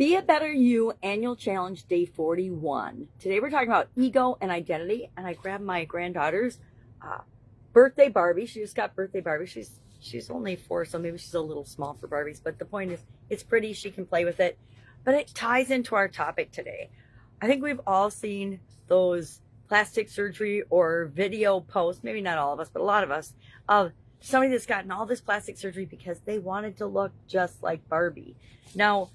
Be a Better You Annual Challenge Day 41. Today we're talking about ego and identity, and I grabbed my granddaughter's birthday Barbie. She just got birthday Barbie. She's only 4, so maybe she's a little small for Barbies, but the point is it's pretty. She can play with it, but it ties into our topic today. I think we've all seen those plastic surgery or video posts, maybe not all of us, but a lot of us, of somebody that's gotten all this plastic surgery because they wanted to look just like Barbie. Now,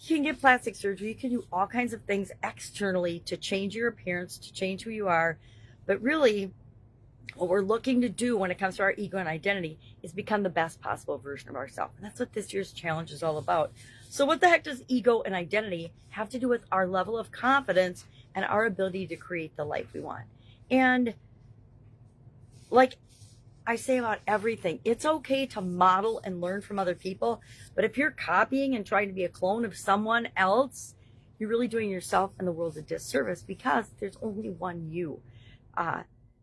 you can get plastic surgery. You can do all kinds of things externally to change your appearance, to change who you are. But really, what we're looking to do when it comes to our ego and identity is become the best possible version of ourselves. And that's what this year's challenge is all about. So what the heck does ego and identity have to do with our level of confidence and our ability to create the life we want? And like I say about everything, it's okay to model and learn from other people, but if you're copying and trying to be a clone of someone else, you're really doing yourself and the world a disservice, because there's only one you.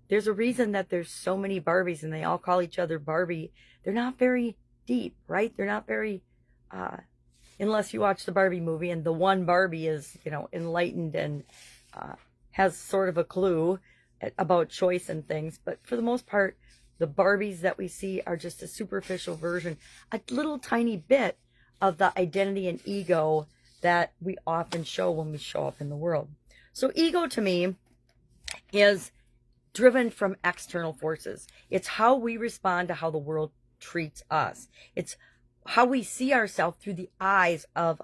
There's a reason that there's so many Barbies and they all call each other Barbie. They're not very deep, right? They're not very, unless you watch the Barbie movie and the one Barbie is, enlightened and has sort of a clue about choice and things. But for the most part, the Barbies that we see are just a superficial version, a little tiny bit of the identity and ego that we often show when we show up in the world. So ego to me is driven from external forces. It's how we respond to how the world treats us. It's how we see ourselves through the eyes of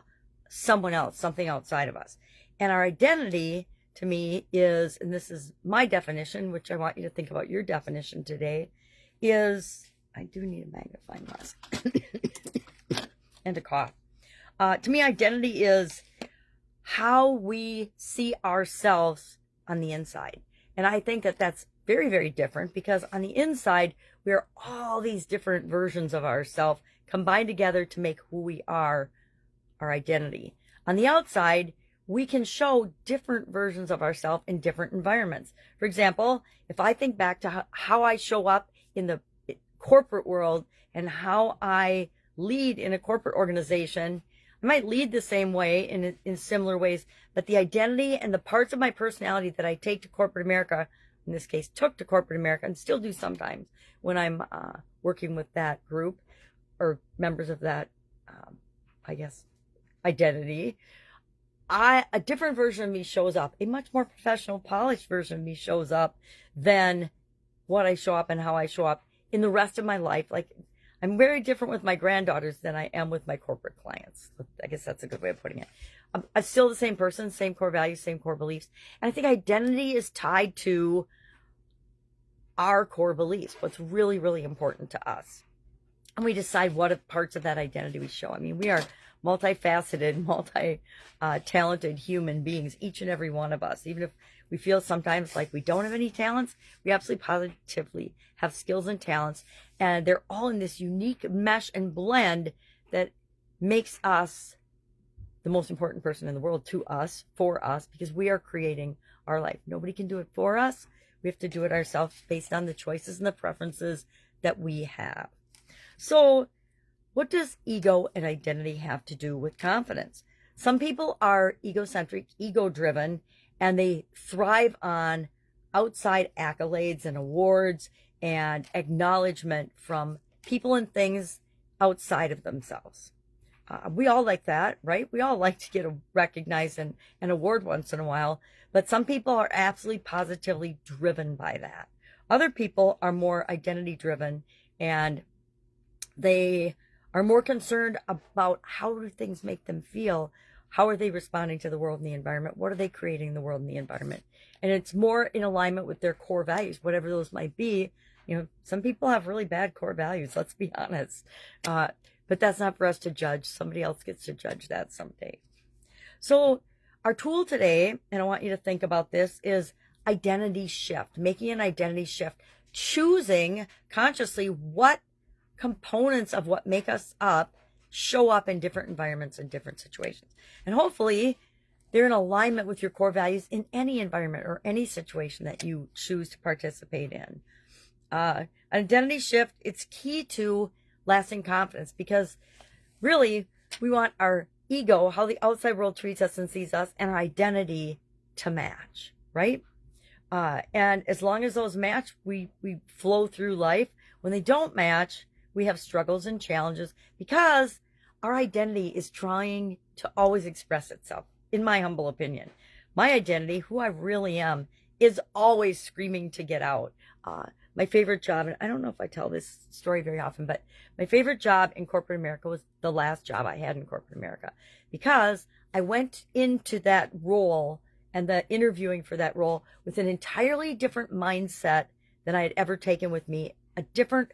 someone else, something outside of us. And our identity to me is, and this is my definition, which I want you to think about your definition today, is, I do need a magnifying glass and a cough. To me, identity is how we see ourselves on the inside. And I think that that's very, very different, because on the inside, we are all these different versions of ourselves combined together to make who we are, our identity. On the outside, we can show different versions of ourselves in different environments. For example, if I think back to how I show up in the corporate world and how I lead in a corporate organization, I might lead the same way in similar ways, but the identity and the parts of my personality that I take to corporate America, in this case, took to corporate America, and still do sometimes when I'm working with that group or members of that, identity, a different version of me shows up. A much more professional, polished version of me shows up than what I show up and how I show up in the rest of my life. Like, I'm very different with my granddaughters than I am with my corporate clients. I guess that's a good way of putting it. I'm still the same person, same core values, same core beliefs. And I think identity is tied to our core beliefs, what's really, really important to us. And we decide what parts of that identity we show. I mean, we are multifaceted, multi-talented human beings, each and every one of us. Even if we feel sometimes like we don't have any talents, we absolutely positively have skills and talents, and they're all in this unique mesh and blend that makes us the most important person in the world to us, for us, because we are creating our life. Nobody can do it for us. We have to do it ourselves based on the choices and the preferences that we have. So what does ego and identity have to do with confidence? Some people are egocentric, ego-driven, and they thrive on outside accolades and awards and acknowledgement from people and things outside of themselves. We all like that, right? We all like to get recognized and an award once in a while, but some people are absolutely positively driven by that. Other people are more identity-driven, and they are more concerned about how do things make them feel. How are they responding to the world and the environment? What are they creating in the world and the environment? And it's more in alignment with their core values, whatever those might be. Some people have really bad core values, let's be honest. But that's not for us to judge. Somebody else gets to judge that someday. So our tool today, and I want you to think about this, is identity shift, making an identity shift, choosing consciously what components of what make us up show up in different environments and different situations. And hopefully they're in alignment with your core values in any environment or any situation that you choose to participate in. An identity shift, it's key to lasting confidence, because really we want our ego, how the outside world treats us and sees us, and our identity to match, right? And as long as those match, we flow through life. When they don't match, we have struggles and challenges because our identity is trying to always express itself, in my humble opinion. My identity, who I really am, is always screaming to get out. My favorite job, and I don't know if I tell this story very often, but my favorite job in corporate America was the last job I had in corporate America, because I went into that role and the interviewing for that role with an entirely different mindset than I had ever taken with me, a different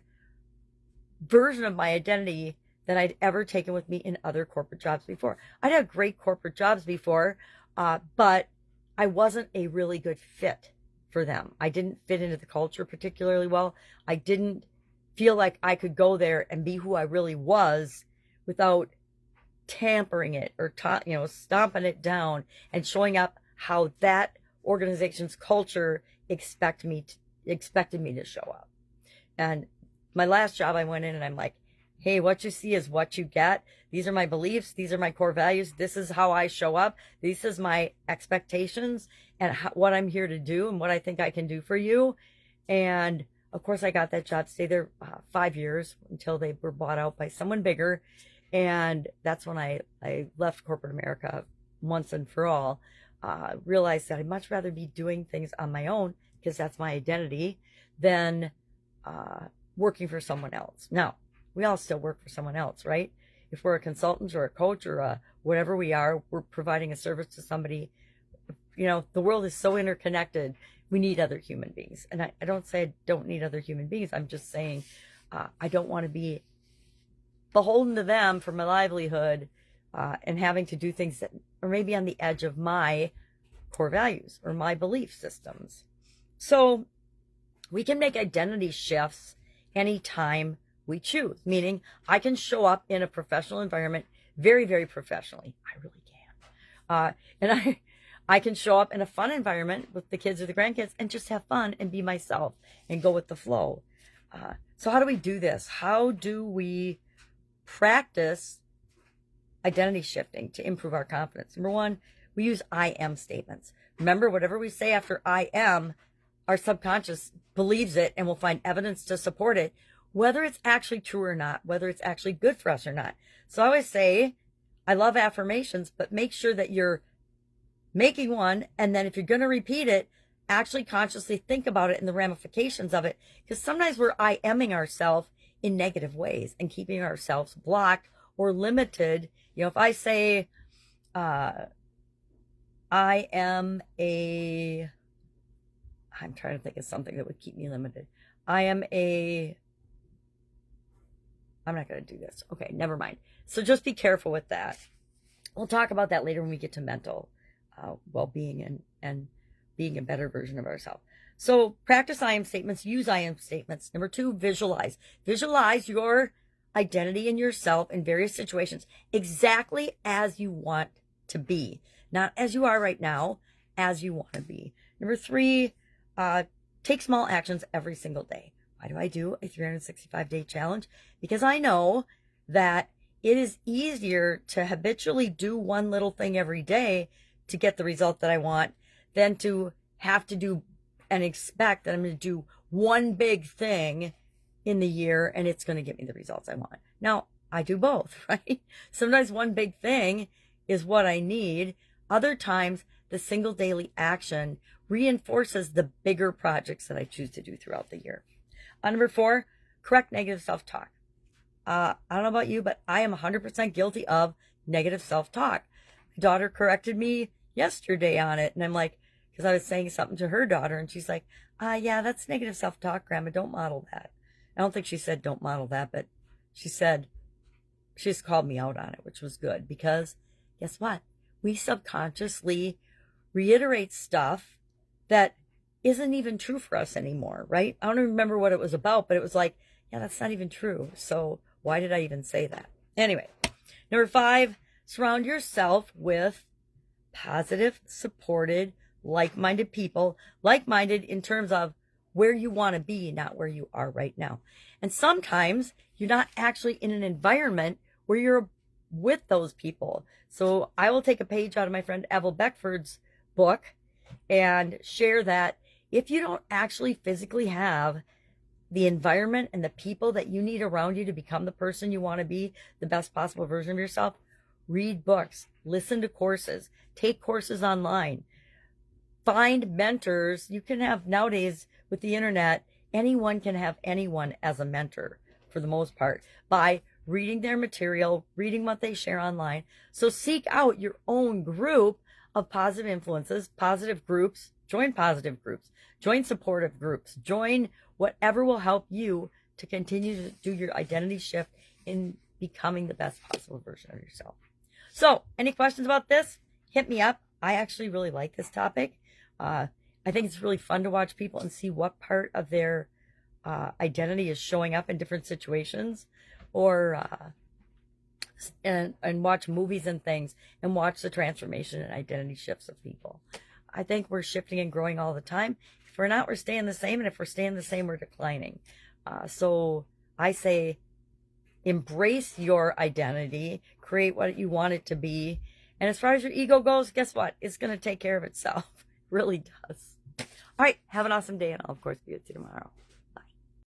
version of my identity than I'd ever taken with me in other corporate jobs before. I'd had great corporate jobs before, but I wasn't a really good fit for them. I didn't fit into the culture particularly well. I didn't feel like I could go there and be who I really was without tampering it or stomping it down and showing up how that organization's culture expected me to show up. And my last job, I went in and I'm like, hey, what you see is what you get. These are my beliefs. These are my core values. This is how I show up. This is my expectations and what I'm here to do and what I think I can do for you. And of course, I got that job, stayed there 5 years until they were bought out by someone bigger. And that's when I left corporate America once and for all. Realized that I'd much rather be doing things on my own, because that's my identity, than working for someone else. Now, we all still work for someone else, right? If we're a consultant or a coach or whatever we are, we're providing a service to somebody. The world is so interconnected. We need other human beings. And I don't say I don't need other human beings. I'm just saying I don't want to be beholden to them for my livelihood and having to do things that are maybe on the edge of my core values or my belief systems. So we can make identity shifts anytime we choose, meaning I can show up in a professional environment very, very professionally. I really can. And I can show up in a fun environment with the kids or the grandkids and just have fun and be myself and go with the flow. So how do we do this? How do we practice identity shifting to improve our confidence? Number one, we use I am statements. Remember, whatever we say after I am, our subconscious believes it and will find evidence to support it, whether it's actually true or not, whether it's actually good for us or not. So I always say, I love affirmations, but make sure that you're making one. And then if you're going to repeat it, actually consciously think about it and the ramifications of it. Because sometimes we're I aming ourselves in negative ways and keeping ourselves blocked or limited. If I say, I'm trying to think of something that would keep me limited. I'm not going to do this. Okay, never mind. So just be careful with that. We'll talk about that later when we get to mental well-being and being a better version of ourselves. So practice I am statements, use I am statements. Number two, visualize. Visualize your identity and yourself in various situations exactly as you want to be. Not as you are right now, as you want to be. Number three, take small actions every single day. Why do I do a 365-day challenge? Because I know that it is easier to habitually do one little thing every day to get the result that I want than to have to do and expect that I'm going to do one big thing in the year and it's going to get me the results I want. Now, I do both, right? Sometimes one big thing is what I need. Other times, the single daily action reinforces the bigger projects that I choose to do throughout the year. Number four, correct negative self-talk. I don't know about you, but I am 100% guilty of negative self-talk. My daughter corrected me yesterday on it. And I'm like, because I was saying something to her daughter and she's like, yeah, that's negative self-talk, Grandma. Don't model that. I don't think she said don't model that, but she just called me out on it, which was good because guess what? We subconsciously reiterate stuff that isn't even true for us anymore, right? I don't even remember what it was about, but it was like, yeah, that's not even true. So why did I even say that? Anyway, number five, surround yourself with positive, supported, like-minded people, like-minded in terms of where you want to be, not where you are right now. And sometimes you're not actually in an environment where you're with those people. So I will take a page out of my friend Evel Beckford's book and share that if you don't actually physically have the environment and the people that you need around you to become the person you want to be, the best possible version of yourself, read books, listen to courses, take courses online, find mentors. You can have nowadays with the internet, anyone can have anyone as a mentor for the most part by reading their material, reading what they share online. So seek out your own group of positive influences, positive groups, join supportive groups, join whatever will help you to continue to do your identity shift in becoming the best possible version of yourself. So, any questions about this? Hit me up. I actually really like this topic. I think it's really fun to watch people and see what part of their identity is showing up in different situations, or and watch movies and things and watch the transformation and identity shifts of people. I think we're shifting and growing all the time. If we're not, we're staying the same, and if we're staying the same, we're declining. So I say, embrace your identity, create what you want it to be, and as far as your ego goes, guess what? It's going to take care of itself. It really does. All right, have an awesome day, and I'll of course be with you tomorrow.